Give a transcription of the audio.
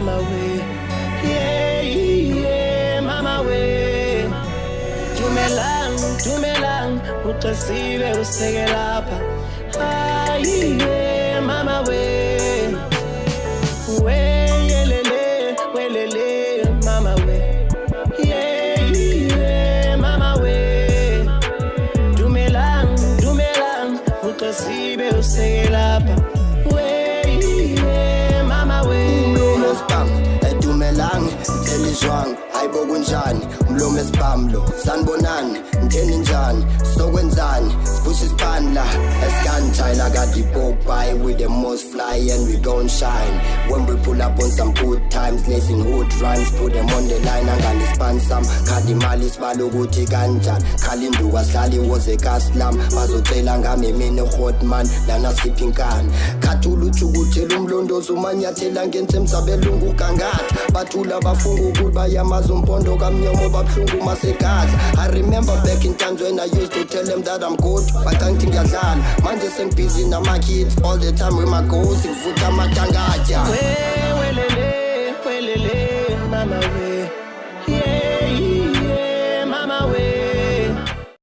mama we. Yeah, yeah, mama we. Tumelang, utasibe useke lapha. Yeah, mama we. Welele, mama we. Yeah, yeah, mama we. Tumelang, utasibe useke lapha. Yeah, mama we. Mlume spam, edumelang, mtheni jwang, hayibo kunjani, mlume spam lo, sanibonani, mtheni njani, sokwenzani, push ispan la, eskanjani, I got the Popeye with the most fly and we gon' shine. When we pull up on some good times, lacing hood runs, put them on the line, and span some, kadimali sbaluguti ganjan, kalindu waslali was a gaslam, bazotela ngami mine hot man, lana skipping can, katulu chugutelu mlondo zumanyathela ngenze msabelungu kangathi bathula bafunga ukuba yamazumpondo kamnyomo babhlungu masegadla. I remember back in times when I used to tell them that I'm good but angithi ngiyadlala manje sengibusy nama kids all the time with my goals ngivutha amatangathi